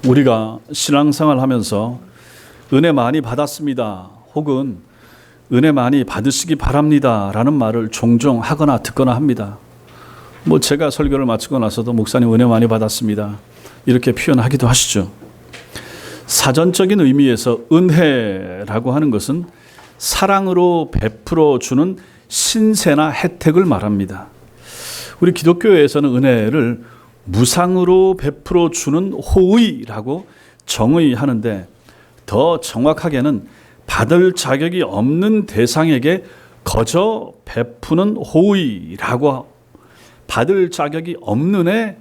우리가 신앙생활 하면서 은혜 많이 받았습니다. 혹은 은혜 많이 받으시기 바랍니다. 라는 말을 종종 하거나 듣거나 합니다. 제가 설교를 마치고 나서도 목사님 은혜 많이 받았습니다. 이렇게 표현하기도 하시죠. 사전적인 의미에서 은혜라고 하는 것은 사랑으로 베풀어 주는 신세나 혜택을 말합니다. 우리 기독교에서는 은혜를 무상으로 베풀어 주는 호의라고 정의하는데, 더 정확하게는 받을 자격이 없는 대상에게 거저 베푸는 호의라고, 받을 자격이 없는 애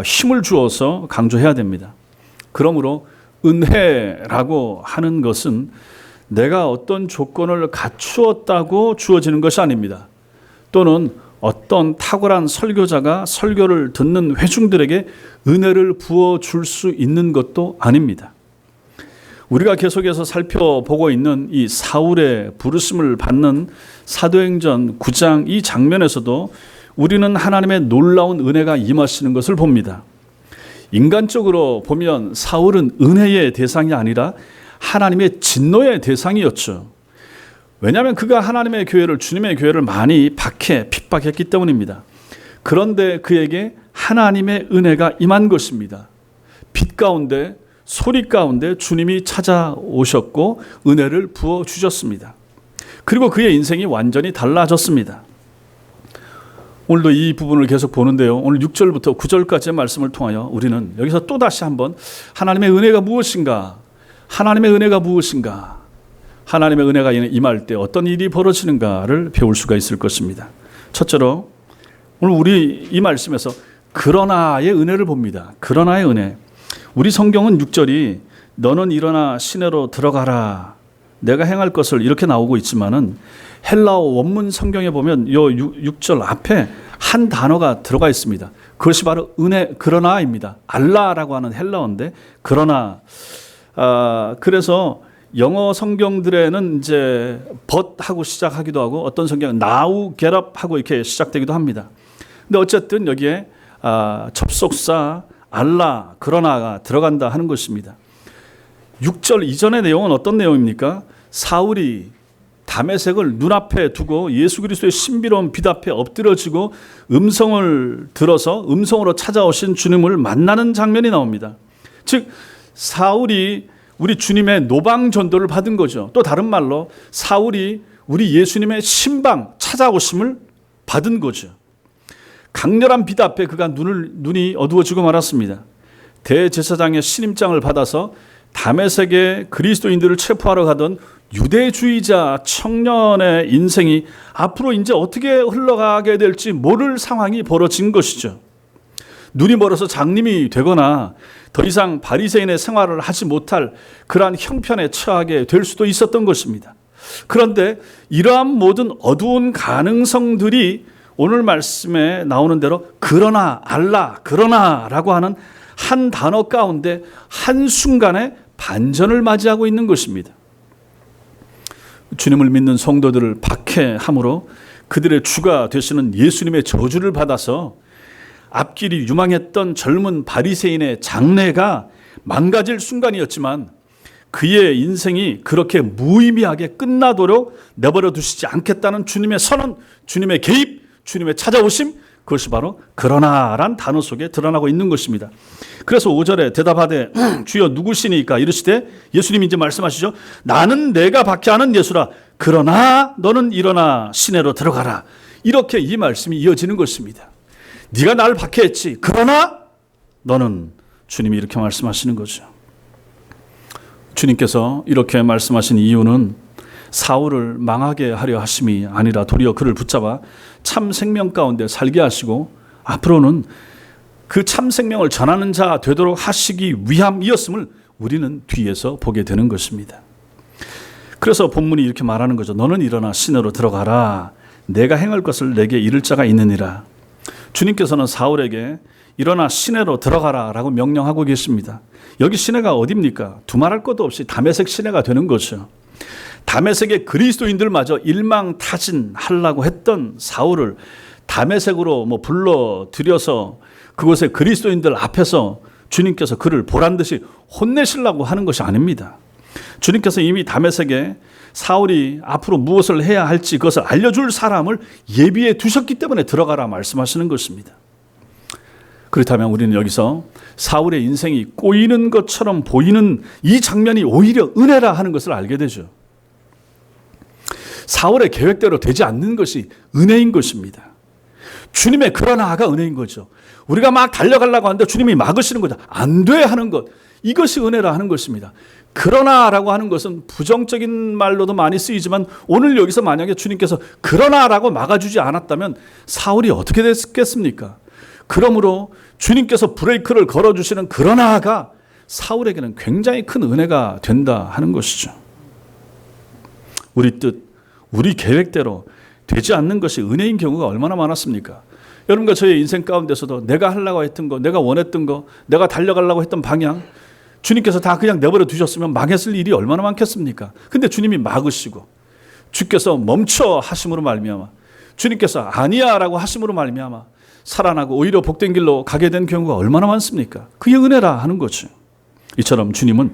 힘을 주어서 강조해야 됩니다. 그러므로 은혜라고 하는 것은 내가 어떤 조건을 갖추었다고 주어지는 것이 아닙니다. 또는 어떤 탁월한 설교자가 설교를 듣는 회중들에게 은혜를 부어줄 수 있는 것도 아닙니다. 우리가 계속해서 살펴보고 있는 이 사울의 부르심을 받는 사도행전 9장 이 장면에서도 우리는 하나님의 놀라운 은혜가 임하시는 것을 봅니다. 인간적으로 보면 사울은 은혜의 대상이 아니라 하나님의 진노의 대상이었죠. 왜냐하면 그가 하나님의 교회를, 주님의 교회를 많이 박해 핍박했기 때문입니다. 그런데 그에게 하나님의 은혜가 임한 것입니다. 빛 가운데, 소리 가운데 주님이 찾아오셨고 은혜를 부어주셨습니다. 그리고 그의 인생이 완전히 달라졌습니다. 오늘도 이 부분을 계속 보는데요. 오늘 6절부터 9절까지의 말씀을 통하여 우리는 여기서 또다시 한번 하나님의 은혜가 무엇인가, 하나님의 은혜가 무엇인가, 하나님의 은혜가 임할 때 어떤 일이 벌어지는가를 배울 수가 있을 것입니다. 첫째로 오늘 우리 이 말씀에서 그러나의 은혜를 봅니다. 그러나의 은혜. 우리 성경은 6절이 너는 일어나 시내로 들어가라, 내가 행할 것을, 이렇게 나오고 있지만은 헬라어 원문 성경에 보면 요 6절 앞에 한 단어가 들어가 있습니다. 그것이 바로 은혜, 그러나입니다. 알라라고 하는 헬라어인데 그러나. 그래서 영어 성경들에는 이제 but 하고 시작하기도 하고, 어떤 성경은 now get up 하고 이렇게 시작되기도 합니다. 근데 어쨌든 여기에 접속사 알라, 그러나가 들어간다 하는 것입니다. 6절 이전의 내용은 어떤 내용입니까? 사울이 다메섹을 눈앞에 두고 예수 그리스도의 신비로운 빛 앞에 엎드려지고 음성을 들어서 음성으로 찾아오신 주님을 만나는 장면이 나옵니다. 즉 사울이 우리 주님의 노방 전도를 받은 거죠. 또 다른 말로 사울이 우리 예수님의 신방, 찾아오심을 받은 거죠. 강렬한 빛 앞에 그가 눈이 어두워지고 말았습니다. 대제사장의 신임장을 받아서 다메섹의 그리스도인들을 체포하러 가던 유대주의자 청년의 인생이 앞으로 이제 어떻게 흘러가게 될지 모를 상황이 벌어진 것이죠. 눈이 멀어서 장님이 되거나 더 이상 바리새인의 생활을 하지 못할 그러한 형편에 처하게 될 수도 있었던 것입니다. 그런데 이러한 모든 어두운 가능성들이 오늘 말씀에 나오는 대로 그러나, 알라, 그러나라고 하는 한 단어 가운데 한순간에 반전을 맞이하고 있는 것입니다. 주님을 믿는 성도들을 박해함으로 그들의 주가 되시는 예수님의 저주를 받아서 앞길이 유망했던 젊은 바리새인의 장래가 망가질 순간이었지만 그의 인생이 그렇게 무의미하게 끝나도록 내버려 두시지 않겠다는 주님의 선언, 주님의 개입, 주님의 찾아오심, 그것이 바로 그러나란 단어 속에 드러나고 있는 것입니다. 그래서 5절에 대답하되 주여 누구시니까 이르시되, 예수님이 이제 말씀하시죠. 나는 내가 박해하는 예수라. 그러나 너는 일어나 시내로 들어가라. 이렇게 이 말씀이 이어지는 것입니다. 네가 나를 박해했지. 그러나 너는, 주님이 이렇게 말씀하시는 거죠. 주님께서 이렇게 말씀하신 이유는 사울을 망하게 하려 하심이 아니라 도리어 그를 붙잡아 참 생명 가운데 살게 하시고 앞으로는 그 참 생명을 전하는 자 되도록 하시기 위함이었음을 우리는 뒤에서 보게 되는 것입니다. 그래서 본문이 이렇게 말하는 거죠. 너는 일어나 시내로 들어가라. 내가 행할 것을 내게 이를 자가 있느니라. 주님께서는 사울에게 일어나 시내로 들어가라 라고 명령하고 계십니다. 여기 시내가 어디입니까? 두말할 것도 없이 다메섹 시내가 되는 거죠. 다메섹의 그리스도인들마저 일망타진하려고 했던 사울을 다메섹으로 불러들여서 그곳에 그리스도인들 앞에서 주님께서 그를 보란듯이 혼내시려고 하는 것이 아닙니다. 주님께서 이미 다메섹에 사울이 앞으로 무엇을 해야 할지 그것을 알려줄 사람을 예비해 두셨기 때문에 들어가라 말씀하시는 것입니다. 그렇다면 우리는 여기서 사울의 인생이 꼬이는 것처럼 보이는 이 장면이 오히려 은혜라 하는 것을 알게 되죠. 사울의 계획대로 되지 않는 것이 은혜인 것입니다. 주님의 그러나가 은혜인 거죠. 우리가 막 달려가려고 하는데 주님이 막으시는 거죠. 안 돼 하는 것. 이것이 은혜라 하는 것입니다. 그러나라고 하는 것은 부정적인 말로도 많이 쓰이지만 오늘 여기서 만약에 주님께서 그러나라고 막아주지 않았다면 사울이 어떻게 됐겠습니까? 그러므로 주님께서 브레이크를 걸어주시는 그러나가 사울에게는 굉장히 큰 은혜가 된다 하는 것이죠. 우리 뜻, 우리 계획대로 되지 않는 것이 은혜인 경우가 얼마나 많았습니까? 여러분과 저의 인생 가운데서도 내가 하려고 했던 거, 내가 원했던 거, 내가 달려가려고 했던 방향 주님께서 다 그냥 내버려 두셨으면 망했을 일이 얼마나 많겠습니까? 근데 주님이 막으시고 주께서 멈춰 하심으로 말미암아 주님께서 아니야 라고 하심으로 말미암아 살아나고 오히려 복된 길로 가게 된 경우가 얼마나 많습니까? 그게 은혜라 하는 거죠. 이처럼 주님은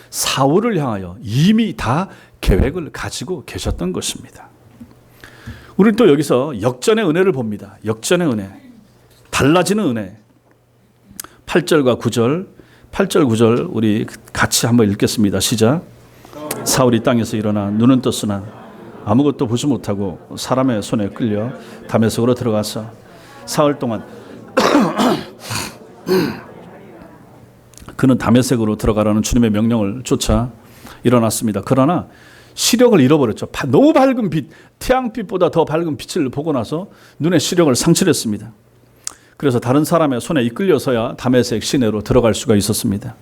사울을 향하여 이미 다 계획을 가지고 계셨던 것입니다. 우리는 또 여기서 역전의 은혜를 봅니다. 역전의 은혜, 달라지는 은혜. 8절과 9절 8절 9절 우리 같이 한번 읽겠습니다. 시작. 사울이 땅에서 일어나 눈은 떴으나 아무것도 보지 못하고 사람의 손에 끌려 다메섹으로 들어가서 사흘 동안 그는 다메섹으로 들어가라는 주님의 명령을 쫓아 일어났습니다. 그러나 시력을 잃어버렸죠. 너무 밝은 빛, 태양빛보다 더 밝은 빛을 보고 나서 눈의 시력을 상실했습니다. 그래서 다른 사람의 손에 이끌려서야 다메섹 시내로 들어갈 수가 있었습니다.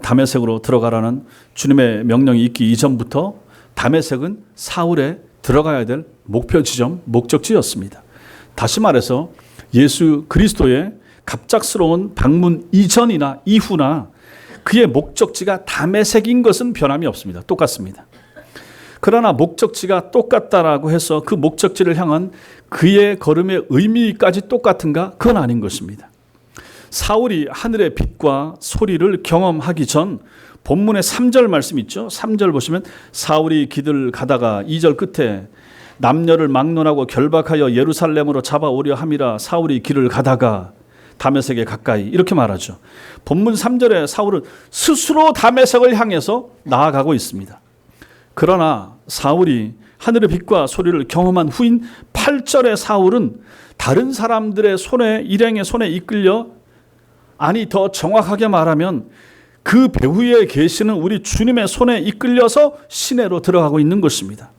다메섹으로 들어가라는 주님의 명령이 있기 이전부터 다메섹은 사울의 들어가야 될 목표 지점, 목적지였습니다. 다시 말해서 예수 그리스도의 갑작스러운 방문 이전이나 이후나 그의 목적지가 다메섹인 것은 변함이 없습니다. 똑같습니다. 그러나 목적지가 똑같다라고 해서 그 목적지를 향한 그의 걸음의 의미까지 똑같은가? 그건 아닌 것입니다. 사울이 하늘의 빛과 소리를 경험하기 전 본문의 3절 말씀 있죠. 3절 보시면 사울이 길을 가다가 2절 끝에 남녀를 막론하고 결박하여 예루살렘으로 잡아오려 함이라 사울이 길을 가다가 다메섹에 가까이 이렇게 말하죠. 본문 3절에 사울은 스스로 다메섹을 향해서 나아가고 있습니다. 그러나 사울이 하늘의 빛과 소리를 경험한 후인 8절의 사울은 다른 사람들의 손에, 일행의 손에 이끌려, 아니 더 정확하게 말하면 그 배후에 계시는 우리 주님의 손에 이끌려서 시내로 들어가고 있는 것입니다.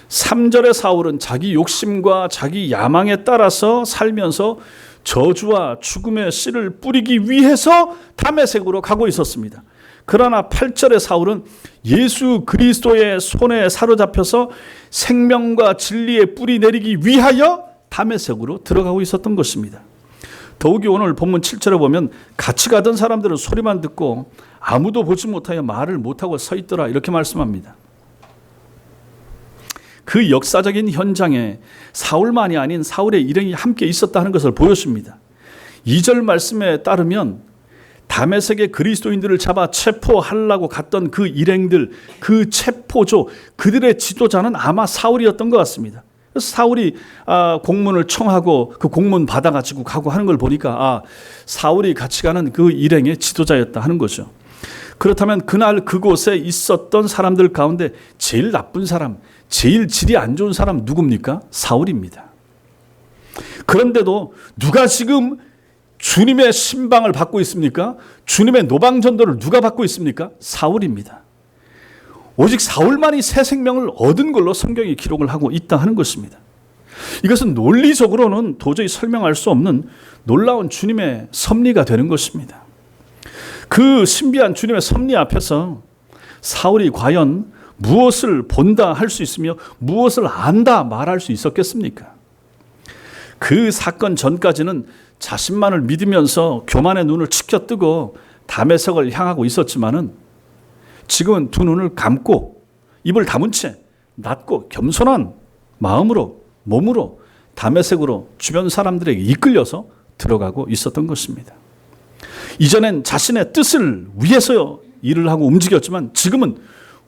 3절의 사울은 자기 욕심과 자기 야망에 따라서 살면서 저주와 죽음의 씨를 뿌리기 위해서 다메섹으로 가고 있었습니다. 그러나 8절의 사울은 예수 그리스도의 손에 사로잡혀서 생명과 진리의 뿌리 내리기 위하여 다메섹으로 들어가고 있었던 것입니다. 더욱이 오늘 본문 7절에 보면 같이 가던 사람들은 소리만 듣고 아무도 보지 못하여 말을 못하고 서 있더라 이렇게 말씀합니다. 그 역사적인 현장에 사울만이 아닌 사울의 일행이 함께 있었다는 것을 보여줍니다. 2절 말씀에 따르면 다메섹의 그리스도인들을 잡아 체포하려고 갔던 그 일행들, 그 체포조, 그들의 지도자는 아마 사울이었던 것 같습니다. 그래서 사울이 공문을 청하고 그 공문 받아가지고 가고 하는 걸 보니까 사울이 같이 가는 그 일행의 지도자였다 하는 거죠. 그렇다면 그날 그곳에 있었던 사람들 가운데 제일 나쁜 사람, 제일 질이 안 좋은 사람 누굽니까? 사울입니다. 그런데도 누가 지금 주님의 신방을 받고 있습니까? 주님의 노방전도를 누가 받고 있습니까? 사울입니다. 오직 사울만이 새 생명을 얻은 걸로 성경이 기록을 하고 있다 하는 것입니다. 이것은 논리적으로는 도저히 설명할 수 없는 놀라운 주님의 섭리가 되는 것입니다. 그 신비한 주님의 섭리 앞에서 사울이 과연 무엇을 본다 할 수 있으며 무엇을 안다 말할 수 있었겠습니까? 그 사건 전까지는 자신만을 믿으면서 교만의 눈을 치켜뜨고 다메섹을 향하고 있었지만은 지금은 두 눈을 감고 입을 다문 채 낮고 겸손한 마음으로 몸으로 다메섹으로 주변 사람들에게 이끌려서 들어가고 있었던 것입니다. 이전엔 자신의 뜻을 위해서 일을 하고 움직였지만 지금은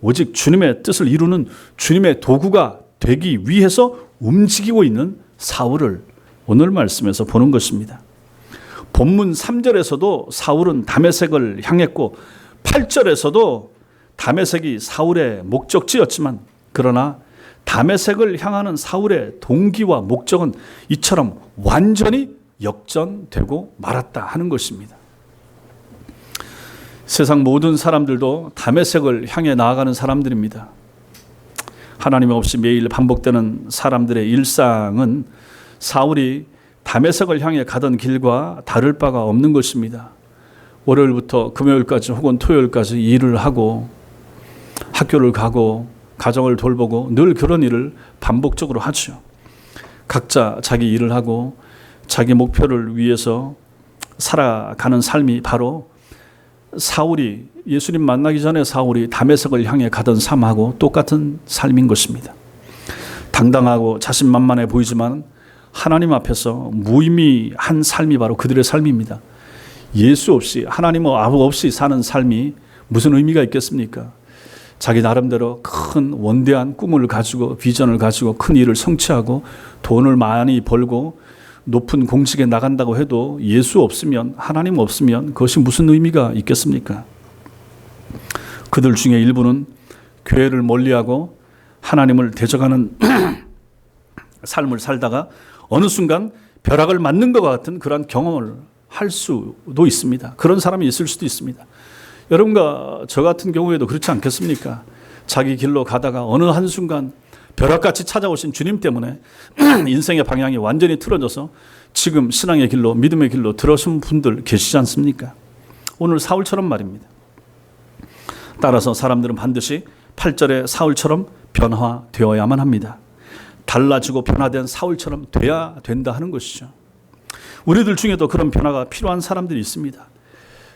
오직 주님의 뜻을 이루는 주님의 도구가 되기 위해서 움직이고 있는 사울을 오늘 말씀에서 보는 것입니다. 본문 3절에서도 사울은 다메섹을 향했고 8절에서도 다메섹이 사울의 목적지였지만 그러나 다메섹을 향하는 사울의 동기와 목적은 이처럼 완전히 역전되고 말았다 하는 것입니다. 세상 모든 사람들도 다메섹을 향해 나아가는 사람들입니다. 하나님 없이 매일 반복되는 사람들의 일상은 사울이 다메섹을 향해 가던 길과 다를 바가 없는 것입니다. 월요일부터 금요일까지 혹은 토요일까지 일을 하고 학교를 가고 가정을 돌보고 늘 그런 일을 반복적으로 하죠. 각자 자기 일을 하고 자기 목표를 위해서 살아가는 삶이 바로 사울이 예수님 만나기 전에 사울이 다메섹을 향해 가던 삶하고 똑같은 삶인 것입니다. 당당하고 자신만만해 보이지만 하나님 앞에서 무의미한 삶이 바로 그들의 삶입니다. 예수 없이 하나님 없이 사는 삶이 무슨 의미가 있겠습니까? 자기 나름대로 큰 원대한 꿈을 가지고 비전을 가지고 큰 일을 성취하고 돈을 많이 벌고 높은 공직에 나간다고 해도 예수 없으면 하나님 없으면 그것이 무슨 의미가 있겠습니까? 그들 중에 일부는 교회를 멀리하고 하나님을 대적하는 삶을 살다가 어느 순간 벼락을 맞는 것 같은 그런 경험을 할 수도 있습니다. 그런 사람이 있을 수도 있습니다. 여러분과 저 같은 경우에도 그렇지 않겠습니까? 자기 길로 가다가 어느 한순간 벼락같이 찾아오신 주님 때문에 인생의 방향이 완전히 틀어져서 지금 신앙의 길로 믿음의 길로 들어선 분들 계시지 않습니까? 오늘 사울처럼 말입니다. 따라서 사람들은 반드시 8절의 사울처럼 변화되어야만 합니다. 달라지고 변화된 사울처럼 돼야 된다 하는 것이죠. 우리들 중에도 그런 변화가 필요한 사람들이 있습니다.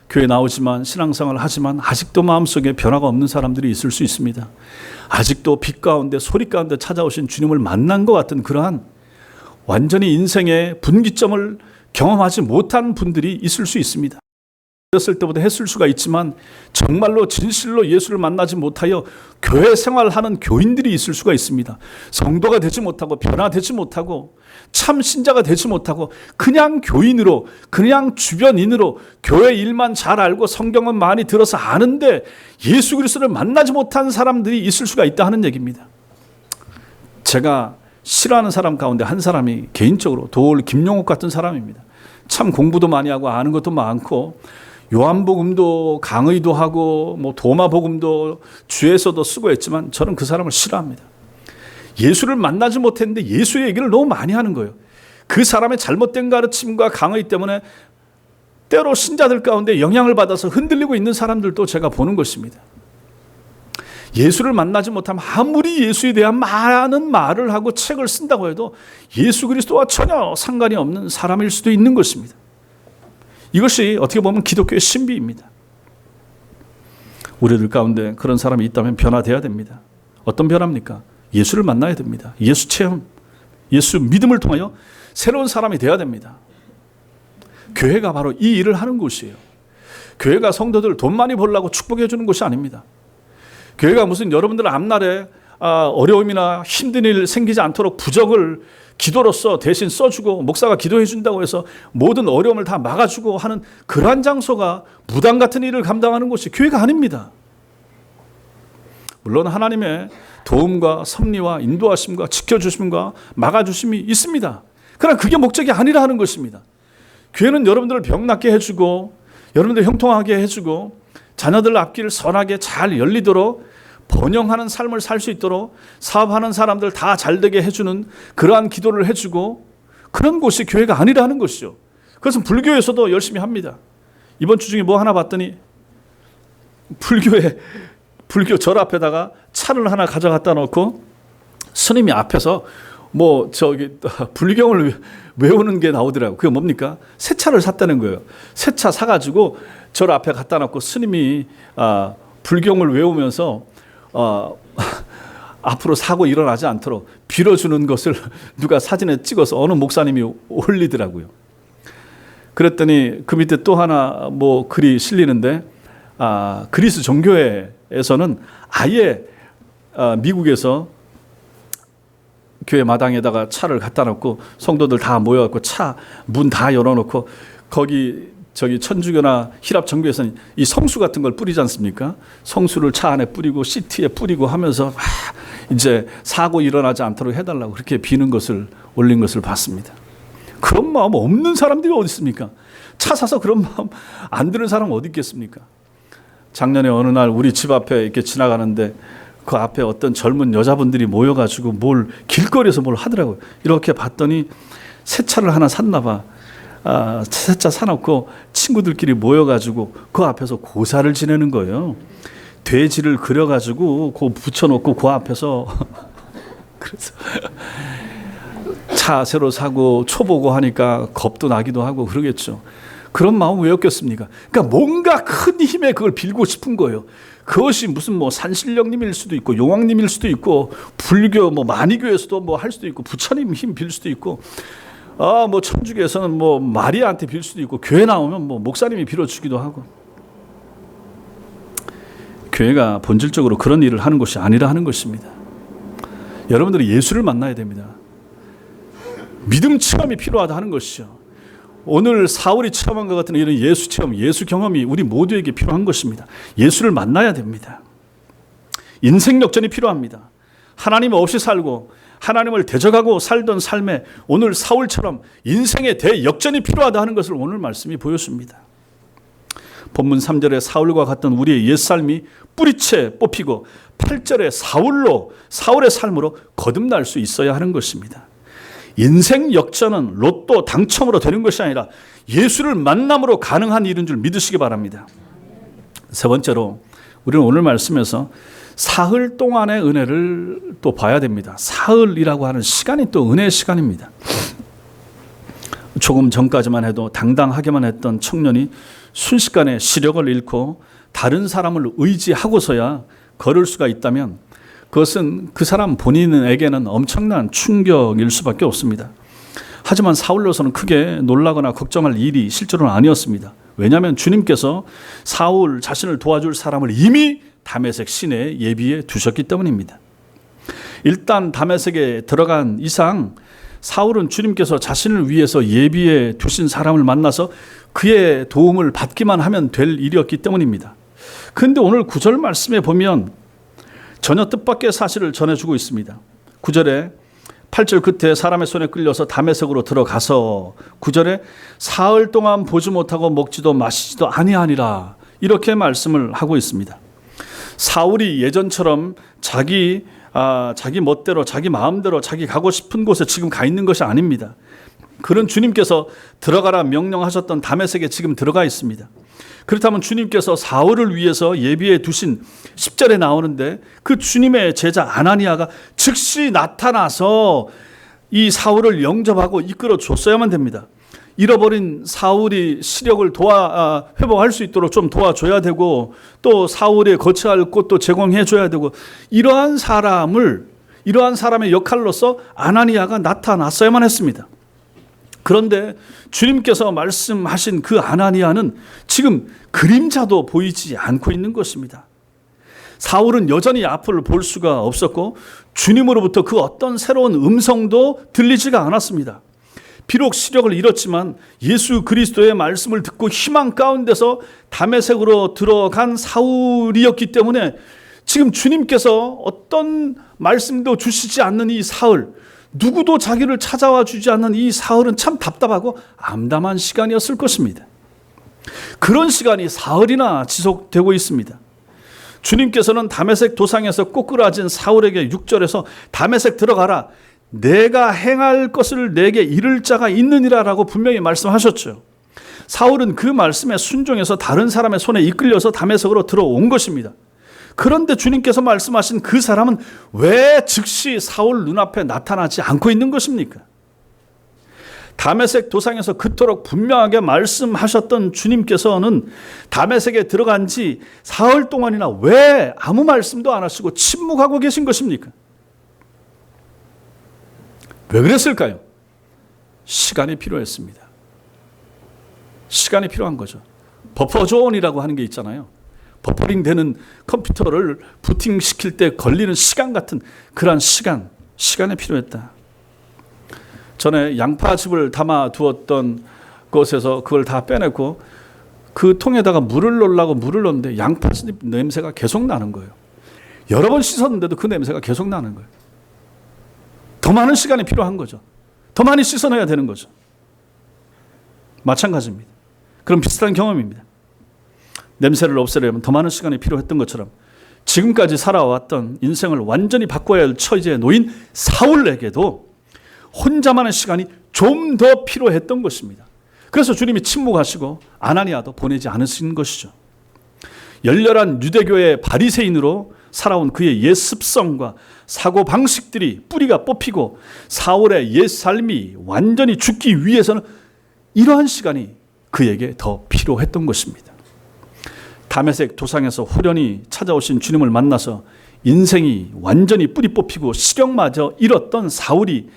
교회 나오지만 신앙생활을 하지만 아직도 마음속에 변화가 없는 사람들이 있을 수 있습니다. 아직도 빛 가운데 소리 가운데 찾아오신 주님을 만난 것 같은 그러한 완전히 인생의 분기점을 경험하지 못한 분들이 있을 수 있습니다. 어렸을 때부터 했을 수가 있지만 정말로 진실로 예수를 만나지 못하여 교회 생활하는 교인들이 있을 수가 있습니다. 성도가 되지 못하고 변화되지 못하고 참 신자가 되지 못하고 그냥 교인으로 그냥 주변인으로 교회 일만 잘 알고 성경은 많이 들어서 아는데 예수 그리스도를 만나지 못한 사람들이 있을 수가 있다 하는 얘기입니다. 제가 싫어하는 사람 가운데 한 사람이 개인적으로 도올 김용옥 같은 사람입니다. 참 공부도 많이 하고 아는 것도 많고 요한복음도 강의도 하고 뭐 도마복음도 주에서도 쓰고 했지만 저는 그 사람을 싫어합니다. 예수를 만나지 못했는데 예수의 얘기를 너무 많이 하는 거예요. 그 사람의 잘못된 가르침과 강의 때문에 때로 신자들 가운데 영향을 받아서 흔들리고 있는 사람들도 제가 보는 것입니다. 예수를 만나지 못하면 아무리 예수에 대한 많은 말을 하고 책을 쓴다고 해도 예수 그리스도와 전혀 상관이 없는 사람일 수도 있는 것입니다. 이것이 어떻게 보면 기독교의 신비입니다. 우리들 가운데 그런 사람이 있다면 변화돼야 됩니다. 어떤 변화입니까? 예수를 만나야 됩니다. 예수 체험, 예수 믿음을 통하여 새로운 사람이 돼야 됩니다. 교회가 바로 이 일을 하는 곳이에요. 교회가 성도들 돈 많이 벌려고 축복해 주는 곳이 아닙니다. 교회가 무슨 여러분들 앞날에 어려움이나 힘든 일 생기지 않도록 부적을 기도로서 대신 써주고 목사가 기도해 준다고 해서 모든 어려움을 다 막아주고 하는 그러한 장소가 무당 같은 일을 감당하는 곳이 교회가 아닙니다. 물론 하나님의 도움과 섭리와 인도하심과 지켜주심과 막아주심이 있습니다. 그러나 그게 목적이 아니라 하는 것입니다. 교회는 여러분들을 병낫게 해주고 여러분들 형통하게 해주고 자녀들 앞길 선하게 잘 열리도록 번영하는 삶을 살 수 있도록 사업하는 사람들 다 잘되게 해주는 그러한 기도를 해주고 그런 곳이 교회가 아니라 하는 것이죠. 그것은 불교에서도 열심히 합니다. 이번 주 중에 뭐 하나 봤더니 불교 절 앞에다가 차를 하나 가져갔다 놓고 스님이 앞에서 뭐 불경을 외우는 게 나오더라고요. 그게 뭡니까? 새 차를 샀다는 거예요. 새 차 사가지고 절 앞에 갖다 놓고 스님이 불경을 외우면서 앞으로 사고 일어나지 않도록 빌어주는 것을 누가 사진에 찍어서 어느 목사님이 올리더라고요. 그랬더니 그 밑에 또 하나 뭐 글이 실리는데 그리스 종교회에서는 아예 미국에서 교회 마당에다가 차를 갖다 놓고 성도들 다 모여갖고 차 문 다 열어놓고 거기 천주교나 히랍 정교에서는 이 성수 같은 걸 뿌리지 않습니까? 성수를 차 안에 뿌리고 시트에 뿌리고 하면서 이제 사고 일어나지 않도록 해달라고 그렇게 비는 것을 올린 것을 봤습니다. 그런 마음 없는 사람들이 어디 있습니까? 차 사서 그런 마음 안 드는 사람 어디 있겠습니까? 작년에 어느 날 우리 집 앞에 이렇게 지나가는데 그 앞에 어떤 젊은 여자분들이 모여가지고 길거리에서 뭘 하더라고요. 이렇게 봤더니 새 차를 하나 샀나 봐. 새 차 사놓고 친구들끼리 모여가지고 그 앞에서 고사를 지내는 거예요. 돼지를 그려가지고 붙여놓고 그 앞에서 그래서 차 새로 사고 초보고 하니까 겁도 나기도 하고 그러겠죠. 그런 마음 왜 없겠습니까? 그러니까 뭔가 큰 힘에 그걸 빌고 싶은 거예요. 그것이 무슨 뭐 산신령님일 수도 있고 용왕님일 수도 있고 불교 뭐 만이교에서도 뭐 할 수도 있고 부처님 힘 빌 수도 있고 뭐 천주교에서는 뭐 마리아한테 빌 수도 있고 교회 나오면 뭐 목사님이 빌어주기도 하고. 교회가 본질적으로 그런 일을 하는 것이 아니라 하는 것입니다. 여러분들이 예수를 만나야 됩니다. 믿음 체험이 필요하다 하는 것이죠. 오늘 사울이 체험한 것 같은 이런 예수 체험, 예수 경험이 우리 모두에게 필요한 것입니다. 예수를 만나야 됩니다. 인생 역전이 필요합니다. 하나님 없이 살고 하나님을 대적하고 살던 삶에 오늘 사울처럼 인생의 대역전이 필요하다 하는 것을 오늘 말씀이 보여줍니다. 본문 3절에 사울과 같던 우리의 옛삶이 뿌리채 뽑히고 8절에 사울의 삶으로 거듭날 수 있어야 하는 것입니다. 인생 역전은 로또 당첨으로 되는 것이 아니라 예수를 만남으로 가능한 일인 줄 믿으시기 바랍니다. 세 번째로 우리는 오늘 말씀에서 사흘 동안의 은혜를 또 봐야 됩니다. 사흘이라고 하는 시간이 또 은혜의 시간입니다. 조금 전까지만 해도 당당하게만 했던 청년이 순식간에 시력을 잃고 다른 사람을 의지하고서야 걸을 수가 있다면 그것은 그 사람 본인에게는 엄청난 충격일 수밖에 없습니다. 하지만 사울로서는 크게 놀라거나 걱정할 일이 실제로는 아니었습니다. 왜냐하면 주님께서 사울 자신을 도와줄 사람을 이미 다메섹 시내에 예비해 두셨기 때문입니다. 일단 다메섹에 들어간 이상 사울은 주님께서 자신을 위해서 예비해 두신 사람을 만나서 그의 도움을 받기만 하면 될 일이었기 때문입니다. 그런데 오늘 9절 말씀에 보면 전혀 뜻밖의 사실을 전해주고 있습니다. 9절에 8절 끝에 사람의 손에 끌려서 다메섹으로 들어가서 9절에 사흘 동안 보지 못하고 먹지도 마시지도 아니하니라 이렇게 말씀을 하고 있습니다. 사울이 예전처럼 자기 멋대로 자기 마음대로 자기 가고 싶은 곳에 지금 가 있는 것이 아닙니다. 그는 주님께서 들어가라 명령하셨던 다메섹에 지금 들어가 있습니다. 그렇다면 주님께서 사울을 위해서 예비해 두신 10절에 나오는데 그 주님의 제자 아나니아가 즉시 나타나서 이 사울을 영접하고 이끌어 줬어야만 됩니다. 잃어버린 사울이 시력을 회복할 수 있도록 좀 도와줘야 되고 또 사울이 거처할 곳도 제공해 줘야 되고 이러한 사람의 역할로서 아나니아가 나타났어야만 했습니다. 그런데 주님께서 말씀하신 그 아나니아는 지금 그림자도 보이지 않고 있는 것입니다. 사울은 여전히 앞을 볼 수가 없었고 주님으로부터 그 어떤 새로운 음성도 들리지가 않았습니다. 비록 시력을 잃었지만 예수 그리스도의 말씀을 듣고 희망 가운데서 다메섹으로 들어간 사울이었기 때문에 지금 주님께서 어떤 말씀도 주시지 않는 이 사울, 누구도 자기를 찾아와 주지 않는 이 사울은 참 답답하고 암담한 시간이었을 것입니다. 그런 시간이 사흘이나 지속되고 있습니다. 주님께서는 다메섹 도상에서 꼬꾸라진 사울에게 6절에서 다메섹 들어가라, 내가 행할 것을 내게 이를 자가 있느니라 라고 분명히 말씀하셨죠. 사울은 그 말씀에 순종해서 다른 사람의 손에 이끌려서 다메섹으로 들어온 것입니다. 그런데 주님께서 말씀하신 그 사람은 왜 즉시 사울 눈앞에 나타나지 않고 있는 것입니까? 다메섹 도상에서 그토록 분명하게 말씀하셨던 주님께서는 다메섹에 들어간 지 사흘 동안이나 왜 아무 말씀도 안 하시고 침묵하고 계신 것입니까? 왜 그랬을까요? 시간이 필요했습니다. 시간이 필요한 거죠. 버퍼존이라고 하는 게 있잖아요. 버퍼링 되는 컴퓨터를 부팅시킬 때 걸리는 시간 같은 그러한 시간이 필요했다. 전에 양파즙을 담아 두었던 곳에서 그걸 다 빼내고 그 통에다가 물을 넣으려고 물을 넣는데 양파즙 냄새가 계속 나는 거예요. 여러 번 씻었는데도 그 냄새가 계속 나는 거예요. 더 많은 시간이 필요한 거죠. 더 많이 씻어내야 되는 거죠. 마찬가지입니다. 그럼 비슷한 경험입니다. 냄새를 없애려면 더 많은 시간이 필요했던 것처럼 지금까지 살아왔던 인생을 완전히 바꿔야 할 처지에 놓인 사울에게도 혼자만의 시간이 좀 더 필요했던 것입니다. 그래서 주님이 침묵하시고 아나니아도 보내지 않으신 것이죠. 열렬한 유대교의 바리새인으로 살아온 그의 옛 습성과 사고방식들이 뿌리가 뽑히고 사울의 옛 삶이 완전히 죽기 위해서는 이러한 시간이 그에게 더 필요했던 것입니다. 다메섹 도상에서 후련히 찾아오신 주님을 만나서 인생이 완전히 뿌리 뽑히고 시력마저 잃었던 사울이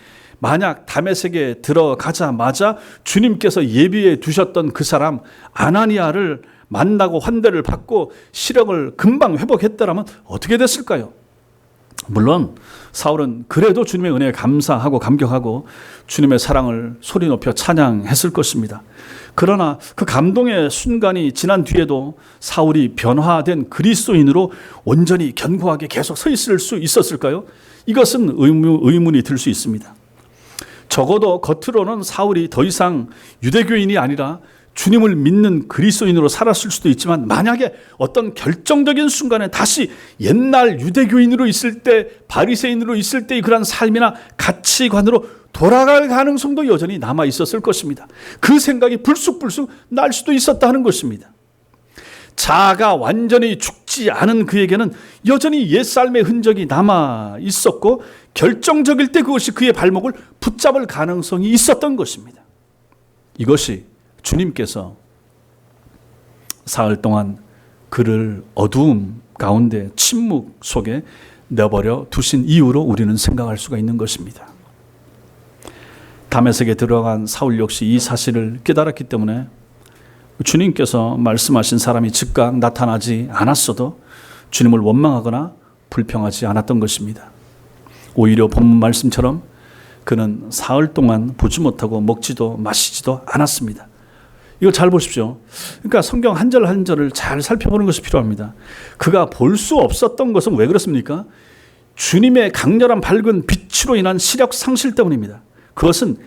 만약 다메섹에 들어가자마자 주님께서 예비해 두셨던 그 사람 아나니아를 만나고 환대를 받고 시력을 금방 회복했더라면 어떻게 됐을까요? 물론 사울은 그래도 주님의 은혜에 감사하고 감격하고 주님의 사랑을 소리 높여 찬양했을 것입니다. 그러나 그 감동의 순간이 지난 뒤에도 사울이 변화된 그리스도인으로 온전히 견고하게 계속 서 있을 수 있었을까요? 이것은 의문이 들 수 있습니다. 적어도 겉으로는 사울이 더 이상 유대교인이 아니라 주님을 믿는 그리스도인으로 살았을 수도 있지만 만약에 어떤 결정적인 순간에 다시 옛날 유대교인으로 있을 때 바리새인으로 있을 때의 그런 삶이나 가치관으로 돌아갈 가능성도 여전히 남아 있었을 것입니다. 그 생각이 불쑥불쑥 날 수도 있었다는 것입니다. 자아가 완전히 죽지 않은 그에게는 여전히 옛삶의 흔적이 남아 있었고 결정적일 때 그것이 그의 발목을 붙잡을 가능성이 있었던 것입니다. 이것이 주님께서 사흘 동안 그를 어두움 가운데 침묵 속에 내버려 두신 이유로 우리는 생각할 수가 있는 것입니다. 다메섹에 들어간 사울 역시 이 사실을 깨달았기 때문에 주님께서 말씀하신 사람이 즉각 나타나지 않았어도 주님을 원망하거나 불평하지 않았던 것입니다. 오히려 본문 말씀처럼 그는 사흘 동안 보지 못하고 먹지도 마시지도 않았습니다. 이거 잘 보십시오. 그러니까 성경 한 절 한 절을 잘 살펴보는 것이 필요합니다. 그가 볼 수 없었던 것은 왜 그렇습니까? 주님의 강렬한 밝은 빛으로 인한 시력 상실 때문입니다. 그것은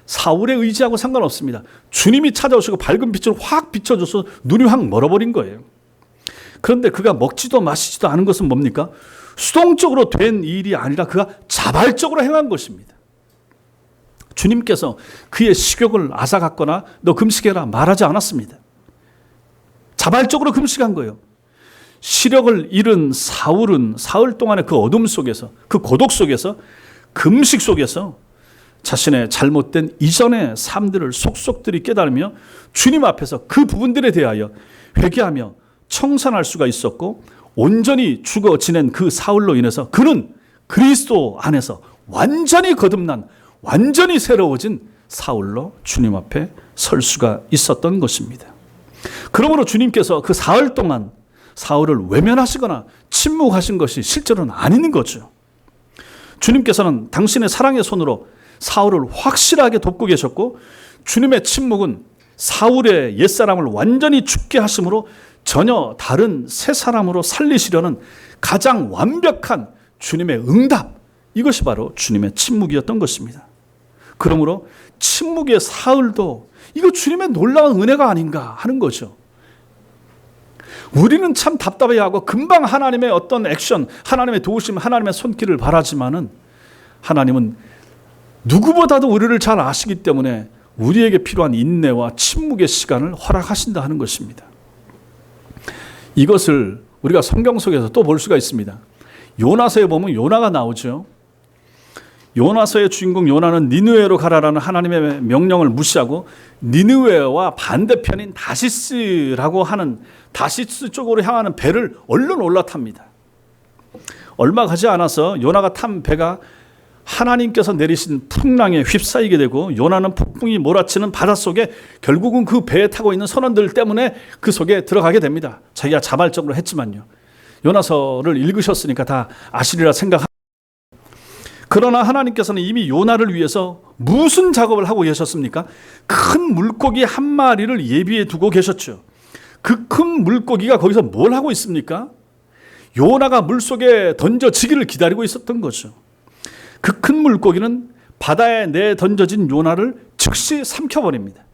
사울의 의지하고 상관없습니다. 주님이 찾아오시고 밝은 빛을 확 비춰줘서 눈이 확 멀어버린 거예요. 그런데 그가 먹지도 마시지도 않은 것은 뭡니까? 수동적으로 된 일이 아니라 그가 자발적으로 행한 것입니다. 주님께서 그의 식욕을 앗아갔거나 너 금식해라 말하지 않았습니다. 자발적으로 금식한 거예요. 시력을 잃은 사울은 사흘 동안의 그 어둠 속에서 그 고독 속에서 금식 속에서 자신의 잘못된 이전의 삶들을 속속들이 깨달으며 주님 앞에서 그 부분들에 대하여 회개하며 청산할 수가 있었고 온전히 죽어 지낸 그 사울로 인해서 그는 그리스도 안에서 완전히 거듭난 완전히 새로워진 사울로 주님 앞에 설 수가 있었던 것입니다. 그러므로 주님께서 그 사흘 동안 사울을 외면하시거나 침묵하신 것이 실제로는 아닌 거죠. 주님께서는 당신의 사랑의 손으로 사울을 확실하게 돕고 계셨고 주님의 침묵은 사울의 옛사람을 완전히 죽게 하심으로 전혀 다른 새 사람으로 살리시려는 가장 완벽한 주님의 응답, 이것이 바로 주님의 침묵이었던 것입니다. 그러므로 침묵의 사흘도 이거 주님의 놀라운 은혜가 아닌가 하는 거죠. 우리는 참 답답해하고 금방 하나님의 어떤 액션, 하나님의 도우심, 하나님의 손길을 바라지만은 하나님은 누구보다도 우리를 잘 아시기 때문에 우리에게 필요한 인내와 침묵의 시간을 허락하신다 하는 것입니다. 이것을 우리가 성경 속에서 또 볼 수가 있습니다. 요나서에 보면 요나가 나오죠. 요나서의 주인공 요나는 니느웨로 가라라는 하나님의 명령을 무시하고 니느웨와 반대편인 다시스라고 하는 다시스 쪽으로 향하는 배를 얼른 올라탑니다. 얼마 가지 않아서 요나가 탄 배가 하나님께서 내리신 풍랑에 휩싸이게 되고 요나는 폭풍이 몰아치는 바닷속에 결국은 그 배에 타고 있는 선원들 때문에 그 속에 들어가게 됩니다. 자기가 자발적으로 했지만요. 요나서를 읽으셨으니까 다 아시리라 생각합니다. 그러나 하나님께서는 이미 요나를 위해서 무슨 작업을 하고 계셨습니까? 큰 물고기 한 마리를 예비해 두고 계셨죠. 그 큰 물고기가 거기서 뭘 하고 있습니까? 요나가 물속에 던져지기를 기다리고 있었던 거죠. 그 큰 물고기는 바다에 내던져진 요나를 즉시 삼켜버립니다.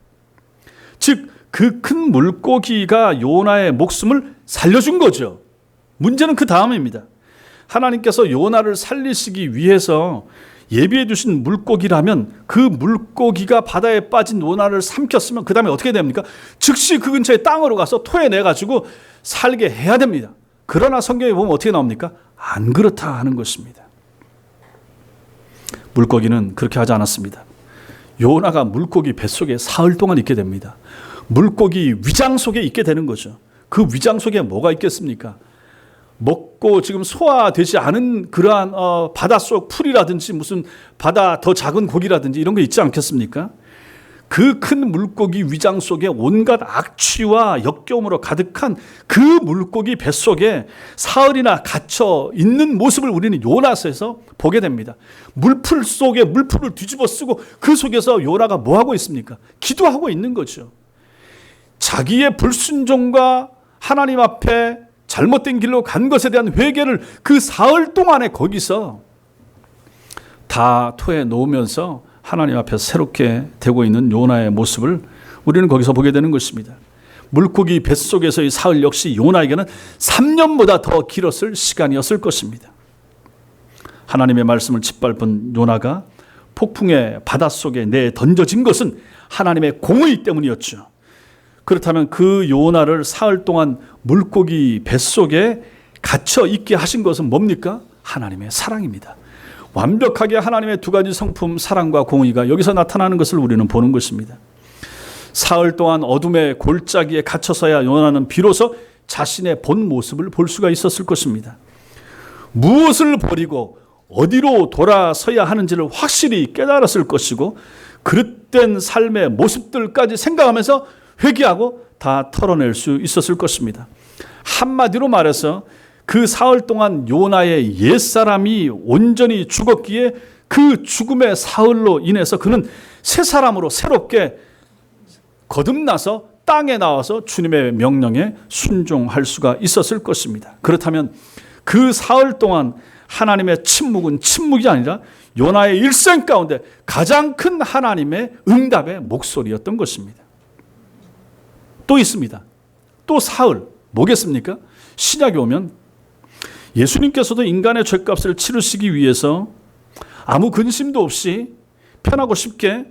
즉, 그 큰 물고기가 요나의 목숨을 살려준 거죠. 문제는 그 다음입니다. 하나님께서 요나를 살리시기 위해서 예비해 두신 물고기라면 그 물고기가 바다에 빠진 요나를 삼켰으면 그 다음에 어떻게 됩니까? 즉시 그 근처에 땅으로 가서 토해내가지고 살게 해야 됩니다. 그러나 성경에 보면 어떻게 나옵니까? 안 그렇다 하는 것입니다. 물고기는 그렇게 하지 않았습니다. 요나가 물고기 뱃속에 사흘 동안 있게 됩니다. 물고기 위장 속에 있게 되는 거죠. 그 위장 속에 뭐가 있겠습니까? 먹고 지금 소화되지 않은 그러한 바닷속 풀이라든지 무슨 바다 더 작은 고기라든지 이런 거 있지 않겠습니까? 그 큰 물고기 위장 속에 온갖 악취와 역겨움으로 가득한 그 물고기 뱃속에 사흘이나 갇혀 있는 모습을 우리는 요나서에서 보게 됩니다. 물풀 속에 물풀을 뒤집어 쓰고 그 속에서 요나가 뭐 하고 있습니까? 기도하고 있는 거죠. 자기의 불순종과 하나님 앞에 잘못된 길로 간 것에 대한 회개를 그 사흘 동안에 거기서 다 토해 놓으면서 하나님 앞에 새롭게 되고 있는 요나의 모습을 우리는 거기서 보게 되는 것입니다. 물고기 뱃속에서의 사흘 역시 요나에게는 3년보다 더 길었을 시간이었을 것입니다. 하나님의 말씀을 짓밟은 요나가 폭풍의 바닷속에 내던져진 것은 하나님의 공의 때문이었죠. 그렇다면 그 요나를 사흘 동안 물고기 뱃속에 갇혀 있게 하신 것은 뭡니까? 하나님의 사랑입니다. 완벽하게 하나님의 두 가지 성품, 사랑과 공의가 여기서 나타나는 것을 우리는 보는 것입니다. 사흘 동안 어둠의 골짜기에 갇혀서야 요나는 비로소 자신의 본 모습을 볼 수가 있었을 것입니다. 무엇을 버리고 어디로 돌아서야 하는지를 확실히 깨달았을 것이고 그릇된 삶의 모습들까지 생각하면서 회개하고 다 털어낼 수 있었을 것입니다. 한마디로 말해서 그 사흘 동안 요나의 옛사람이 온전히 죽었기에 그 죽음의 사흘로 인해서 그는 새 사람으로 새롭게 거듭나서 땅에 나와서 주님의 명령에 순종할 수가 있었을 것입니다. 그렇다면 그 사흘 동안 하나님의 침묵은 침묵이 아니라 요나의 일생 가운데 가장 큰 하나님의 응답의 목소리였던 것입니다. 또 있습니다. 또 사흘 뭐겠습니까? 신약에 오면 예수님께서도 인간의 죄값을 치르시기 위해서 아무 근심도 없이 편하고 쉽게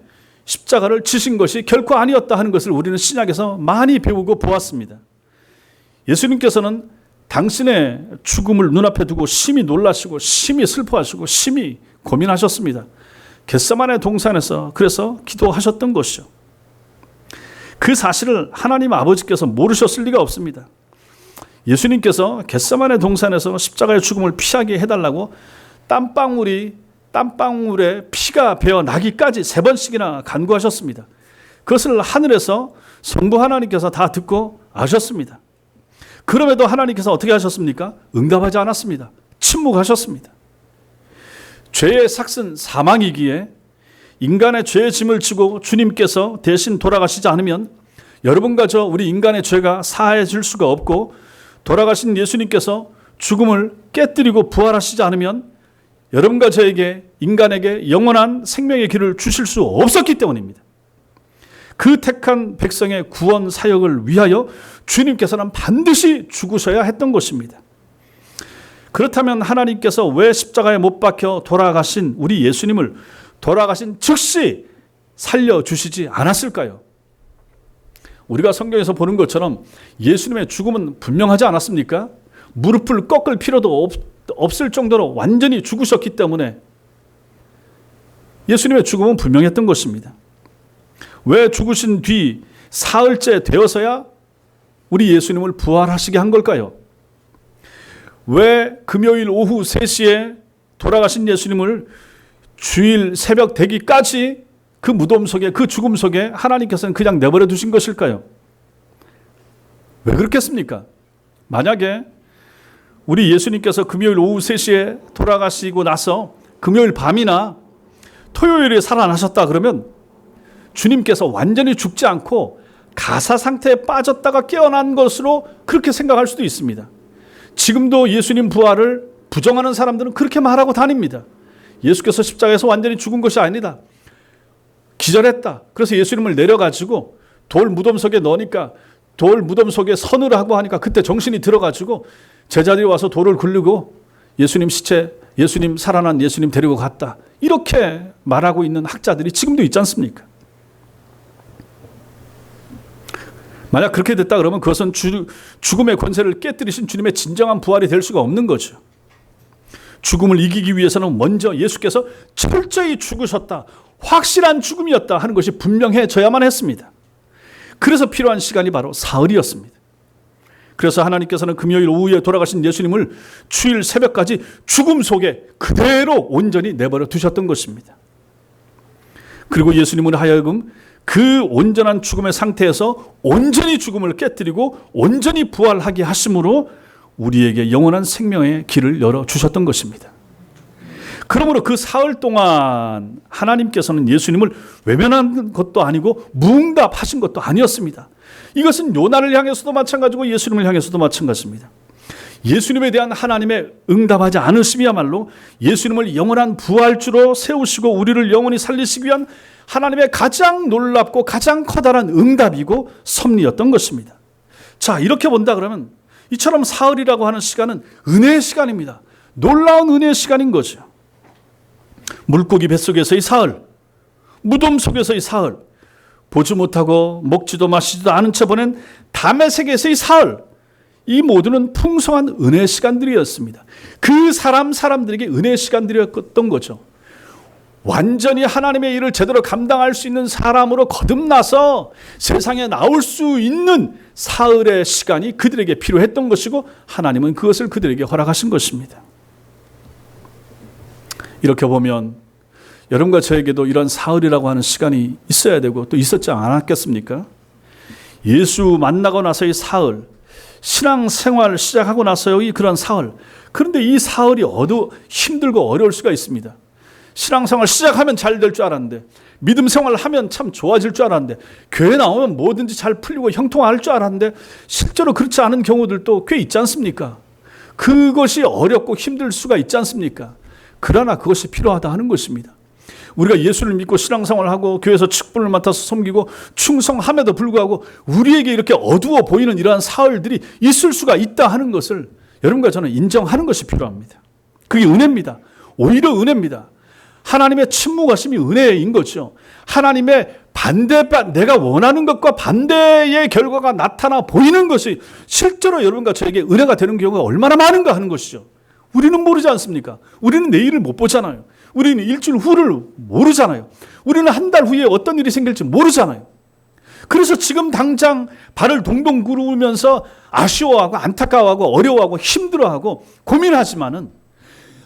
십자가를 지신 것이 결코 아니었다 하는 것을 우리는 신약에서 많이 배우고 보았습니다. 예수님께서는 당신의 죽음을 눈앞에 두고 심히 놀라시고 심히 슬퍼하시고 심히 고민하셨습니다. 겟세마네 동산에서 그래서 기도하셨던 것이죠. 그 사실을 하나님 아버지께서 모르셨을 리가 없습니다. 예수님께서 겟세마네 동산에서 십자가의 죽음을 피하게 해달라고 땀방울에 피가 배어 나기까지 3번씩이나 간구하셨습니다. 그것을 하늘에서 성부 하나님께서 다 듣고 아셨습니다. 그럼에도 하나님께서 어떻게 하셨습니까? 응답하지 않았습니다. 침묵하셨습니다. 죄의 삭은 사망이기에 인간의 죄의 짐을 지고 주님께서 대신 돌아가시지 않으면 여러분과 저 우리 인간의 죄가 사해질 수가 없고 돌아가신 예수님께서 죽음을 깨뜨리고 부활하시지 않으면 여러분과 저에게 인간에게 영원한 생명의 길을 주실 수 없었기 때문입니다. 그 택한 백성의 구원 사역을 위하여 주님께서는 반드시 죽으셔야 했던 것입니다. 그렇다면 하나님께서 왜 십자가에 못 박혀 돌아가신 우리 예수님을 돌아가신 즉시 살려주시지 않았을까요? 우리가 성경에서 보는 것처럼 예수님의 죽음은 분명하지 않았습니까? 무릎을 꺾을 필요도 없을 정도로 완전히 죽으셨기 때문에 예수님의 죽음은 분명했던 것입니다. 왜 죽으신 뒤 사흘째 되어서야 우리 예수님을 부활하시게 한 걸까요? 왜 금요일 오후 3시에 돌아가신 예수님을 주일 새벽 되기까지 그 무덤 속에, 그 죽음 속에 하나님께서는 그냥 내버려 두신 것일까요? 왜 그렇겠습니까? 만약에 우리 예수님께서 금요일 오후 3시에 돌아가시고 나서 금요일 밤이나 토요일에 살아나셨다 그러면 주님께서 완전히 죽지 않고 가사 상태에 빠졌다가 깨어난 것으로 그렇게 생각할 수도 있습니다. 지금도 예수님 부활을 부정하는 사람들은 그렇게 말하고 다닙니다. 예수께서 십자가에서 완전히 죽은 것이 아니다. 기절했다. 그래서 예수님을 내려가지고 돌 무덤 속에 넣으니까 돌 무덤 속에 서늘하고 하니까 그때 정신이 들어가지고 제자들이 와서 돌을 굴리고 예수님 시체, 예수님 살아난 예수님 데리고 갔다. 이렇게 말하고 있는 학자들이 지금도 있지 않습니까? 만약 그렇게 됐다 그러면 그것은 죽음의 권세를 깨뜨리신 주님의 진정한 부활이 될 수가 없는 거죠. 죽음을 이기기 위해서는 먼저 예수께서 철저히 죽으셨다, 확실한 죽음이었다 하는 것이 분명해져야만 했습니다. 그래서 필요한 시간이 바로 사흘이었습니다. 그래서 하나님께서는 금요일 오후에 돌아가신 예수님을 주일 새벽까지 죽음 속에 그대로 온전히 내버려 두셨던 것입니다. 그리고 예수님은 하여금 그 온전한 죽음의 상태에서 온전히 죽음을 깨뜨리고 온전히 부활하게 하심으로 우리에게 영원한 생명의 길을 열어주셨던 것입니다. 그러므로 그 사흘 동안 하나님께서는 예수님을 외면한 것도 아니고 무응답하신 것도 아니었습니다. 이것은 요나를 향해서도 마찬가지고 예수님을 향해서도 마찬가지입니다. 예수님에 대한 하나님의 응답하지 않으심이야말로 예수님을 영원한 부활주로 세우시고 우리를 영원히 살리시기 위한 하나님의 가장 놀랍고 가장 커다란 응답이고 섭리였던 것입니다. 자, 이렇게 본다 그러면 이처럼 사흘이라고 하는 시간은 은혜의 시간입니다. 놀라운 은혜의 시간인 거죠. 물고기 뱃속에서의 사흘, 무덤 속에서의 사흘, 보지 못하고 먹지도 마시지도 않은 채 보낸 담의 세계에서의 사흘, 이 모두는 풍성한 은혜의 시간들이었습니다. 그 사람들에게 은혜의 시간들이었던 거죠. 완전히 하나님의 일을 제대로 감당할 수 있는 사람으로 거듭나서 세상에 나올 수 있는 사흘의 시간이 그들에게 필요했던 것이고 하나님은 그것을 그들에게 허락하신 것입니다. 이렇게 보면 여러분과 저에게도 이런 사흘이라고 하는 시간이 있어야 되고 또 있었지 않았겠습니까? 예수 만나고 나서의 사흘, 신앙생활 시작하고 나서의 그런 사흘. 그런데 이 사흘이 힘들고 어려울 수가 있습니다. 신앙생활 시작하면 잘 될 줄 알았는데, 믿음 생활을 하면 참 좋아질 줄 알았는데, 교회 나오면 뭐든지 잘 풀리고 형통할 줄 알았는데 실제로 그렇지 않은 경우들도 꽤 있지 않습니까? 그것이 어렵고 힘들 수가 있지 않습니까? 그러나 그것이 필요하다 하는 것입니다. 우리가 예수를 믿고 신앙생활을 하고 교회에서 직분을 맡아서 섬기고 충성함에도 불구하고 우리에게 이렇게 어두워 보이는 이러한 사흘들이 있을 수가 있다 하는 것을 여러분과 저는 인정하는 것이 필요합니다. 그게 은혜입니다. 오히려 은혜입니다. 하나님의 침묵하심이 은혜인 거죠. 하나님의 내가 원하는 것과 반대의 결과가 나타나 보이는 것이 실제로 여러분과 저에게 은혜가 되는 경우가 얼마나 많은가 하는 것이죠. 우리는 모르지 않습니까? 우리는 내일을 못 보잖아요. 우리는 일주일 후를 모르잖아요. 우리는 한 달 후에 어떤 일이 생길지 모르잖아요. 그래서 지금 당장 발을 동동 구르면서 아쉬워하고 안타까워하고 어려워하고 힘들어하고 고민하지만은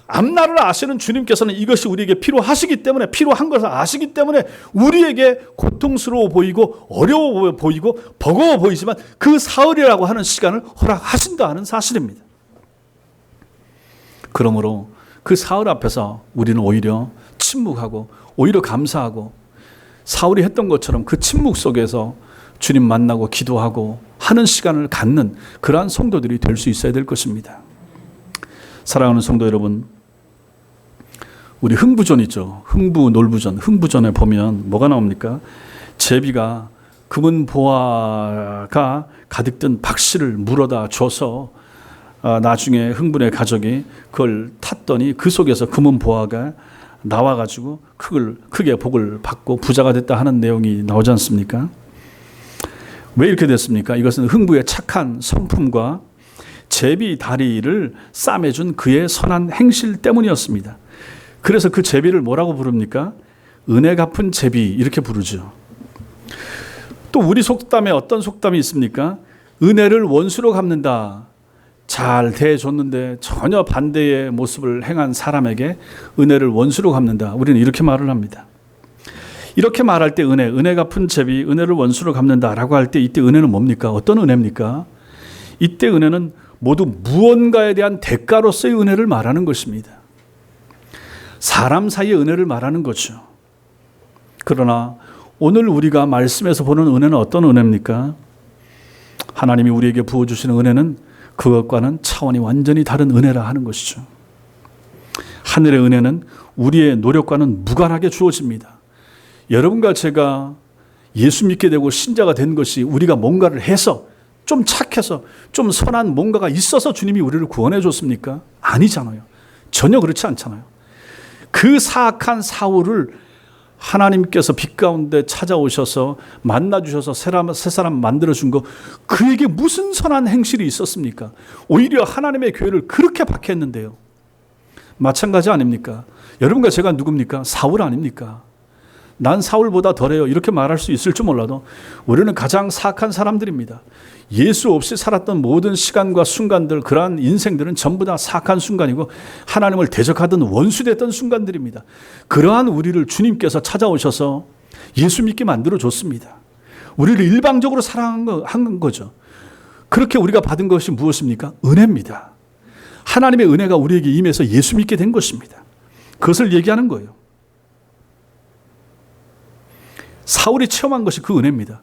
앞날을 아시는 주님께서는 이것이 우리에게 필요하시기 때문에, 필요한 것을 아시기 때문에 우리에게 고통스러워 보이고 어려워 보이고 버거워 보이지만 그 사흘이라고 하는 시간을 허락하신다 하는 사실입니다. 그러므로 그 사흘 앞에서 우리는 오히려 침묵하고 오히려 감사하고 사울이 했던 것처럼 그 침묵 속에서 주님 만나고 기도하고 하는 시간을 갖는 그러한 성도들이 될 수 있어야 될 것입니다. 사랑하는 성도 여러분, 우리 흥부전이죠. 흥부놀부전. 흥부전에 보면 뭐가 나옵니까? 제비가 금은 보화가 가득 든 박씨를 물어다 줘서 나중에 흥분의 가족이 그걸 탔더니 그 속에서 금은 보화가 나와가지고 크게 복을 받고 부자가 됐다 하는 내용이 나오지 않습니까? 왜 이렇게 됐습니까? 이것은 흥부의 착한 성품과 제비 다리를 싸매준 그의 선한 행실 때문이었습니다. 그래서 그 제비를 뭐라고 부릅니까? 은혜 갚은 제비 이렇게 부르죠. 또 우리 속담에 어떤 속담이 있습니까? 은혜를 원수로 갚는다. 잘 대해줬는데 전혀 반대의 모습을 행한 사람에게 은혜를 원수로 갚는다. 우리는 이렇게 말을 합니다. 이렇게 말할 때 은혜 갚은 죄비 은혜를 원수로 갚는다라고 할 때 이때 은혜는 뭡니까? 어떤 은혜입니까? 이때 은혜는 모두 무언가에 대한 대가로서의 은혜를 말하는 것입니다. 사람 사이의 은혜를 말하는 거죠. 그러나 오늘 우리가 말씀에서 보는 은혜는 어떤 은혜입니까? 하나님이 우리에게 부어주시는 은혜는 그것과는 차원이 완전히 다른 은혜라 하는 것이죠. 하늘의 은혜는 우리의 노력과는 무관하게 주어집니다. 여러분과 제가 예수 믿게 되고 신자가 된 것이 우리가 뭔가를 해서 좀 착해서 좀 선한 뭔가가 있어서 주님이 우리를 구원해 줬습니까? 아니잖아요. 전혀 그렇지 않잖아요. 그 사악한 사울을 하나님께서 빛 가운데 찾아오셔서 만나주셔서 새 사람 만들어준 거, 그에게 무슨 선한 행실이 있었습니까? 오히려 하나님의 교회를 그렇게 박해했는데요. 마찬가지 아닙니까? 여러분과 제가 누굽니까? 사울 아닙니까? 난 사울보다 덜해요. 이렇게 말할 수 있을지 몰라도 우리는 가장 사악한 사람들입니다. 예수 없이 살았던 모든 시간과 순간들, 그러한 인생들은 전부 다 사악한 순간이고 하나님을 대적하던 원수됐던 순간들입니다. 그러한 우리를 주님께서 찾아오셔서 예수 믿게 만들어줬습니다. 우리를 일방적으로 사랑한 거죠. 그렇게 우리가 받은 것이 무엇입니까? 은혜입니다. 하나님의 은혜가 우리에게 임해서 예수 믿게 된 것입니다. 그것을 얘기하는 거예요. 사울이 체험한 것이 그 은혜입니다.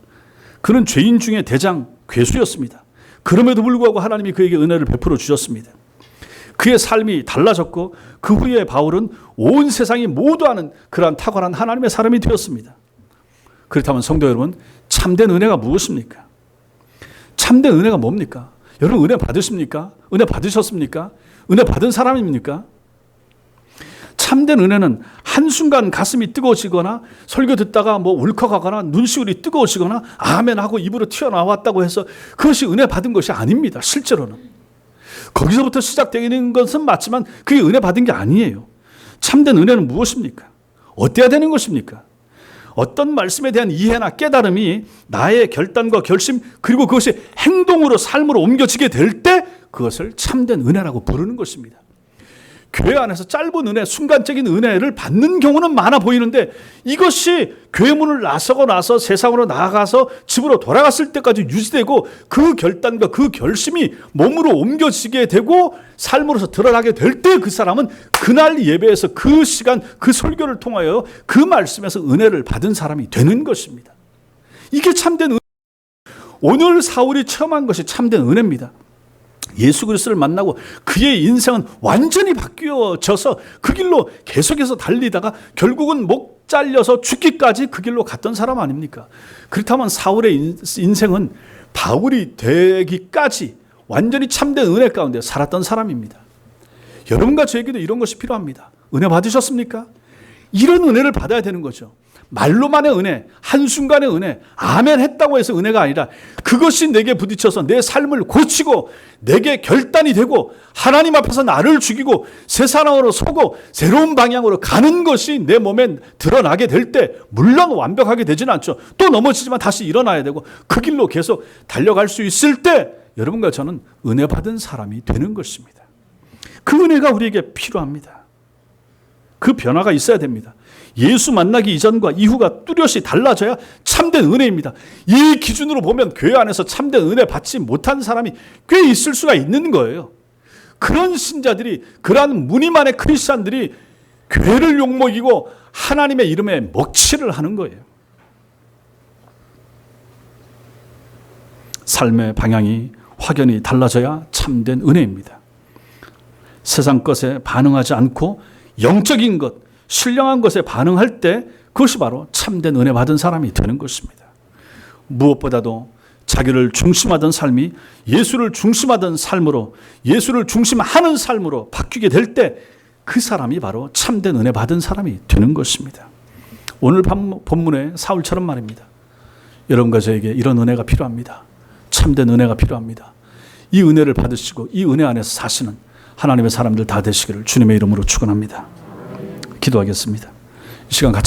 그는 죄인 중에 대장 괴수였습니다. 그럼에도 불구하고 하나님이 그에게 은혜를 베풀어 주셨습니다. 그의 삶이 달라졌고 그 후에 바울은 온 세상이 모두 아는 그러한 탁월한 하나님의 사람이 되었습니다. 그렇다면 성도 여러분, 참된 은혜가 무엇입니까? 참된 은혜가 뭡니까? 여러분 은혜 받으십니까? 은혜 받으셨습니까? 은혜 받은 사람입니까? 참된 은혜는 한순간 가슴이 뜨거워지거나 설교 듣다가 울컥하거나 눈시울이 뜨거워지거나 아멘하고 입으로 튀어나왔다고 해서 그것이 은혜 받은 것이 아닙니다. 실제로는. 거기서부터 시작되는 것은 맞지만 그게 은혜 받은 게 아니에요. 참된 은혜는 무엇입니까? 어때야 되는 것입니까? 어떤 말씀에 대한 이해나 깨달음이 나의 결단과 결심 그리고 그것이 행동으로 삶으로 옮겨지게 될 때 그것을 참된 은혜라고 부르는 것입니다. 교회 안에서 짧은 은혜, 순간적인 은혜를 받는 경우는 많아 보이는데 이것이 교회 문을 나서고 나서 세상으로 나아가서 집으로 돌아갔을 때까지 유지되고 그 결단과 그 결심이 몸으로 옮겨지게 되고 삶으로서 드러나게 될 때 그 사람은 그날 예배에서 그 시간 그 설교를 통하여 그 말씀에서 은혜를 받은 사람이 되는 것입니다. 이게 참된 은혜. 오늘 사울이 체험한 것이 참된 은혜입니다. 예수 그리스도를 만나고 그의 인생은 완전히 바뀌어져서 그 길로 계속해서 달리다가 결국은 목 잘려서 죽기까지 그 길로 갔던 사람 아닙니까? 그렇다면 사울의 인생은 바울이 되기까지 완전히 참된 은혜 가운데 살았던 사람입니다. 여러분과 저에게도 이런 것이 필요합니다. 은혜 받으셨습니까? 이런 은혜를 받아야 되는 거죠. 말로만의 은혜, 한순간의 은혜, 아멘 했다고 해서 은혜가 아니라 그것이 내게 부딪혀서 내 삶을 고치고 내게 결단이 되고 하나님 앞에서 나를 죽이고 새 사람으로 서고 새로운 방향으로 가는 것이 내 몸에 드러나게 될 때 물론 완벽하게 되지는 않죠. 또 넘어지지만 다시 일어나야 되고 그 길로 계속 달려갈 수 있을 때 여러분과 저는 은혜 받은 사람이 되는 것입니다. 그 은혜가 우리에게 필요합니다. 그 변화가 있어야 됩니다. 예수 만나기 이전과 이후가 뚜렷이 달라져야 참된 은혜입니다. 이 기준으로 보면 교회 안에서 참된 은혜 받지 못한 사람이 꽤 있을 수가 있는 거예요. 그런 신자들이, 그러한 무늬 안의 크리스찬들이 교회를 욕먹이고 하나님의 이름에 먹칠을 하는 거예요. 삶의 방향이 확연히 달라져야 참된 은혜입니다. 세상 것에 반응하지 않고 영적인 것, 신령한 것에 반응할 때 그것이 바로 참된 은혜 받은 사람이 되는 것입니다. 무엇보다도 자기를 중심하던 삶이 예수를 중심하던 삶으로, 예수를 중심하는 삶으로 바뀌게 될 때 그 사람이 바로 참된 은혜 받은 사람이 되는 것입니다. 오늘 본문의 사울처럼 말입니다. 여러분과 저에게 이런 은혜가 필요합니다. 참된 은혜가 필요합니다. 이 은혜를 받으시고 이 은혜 안에서 사시는 하나님의 사람들 다 되시기를 주님의 이름으로 축원합니다. 기도하겠습니다. 이 시간 같이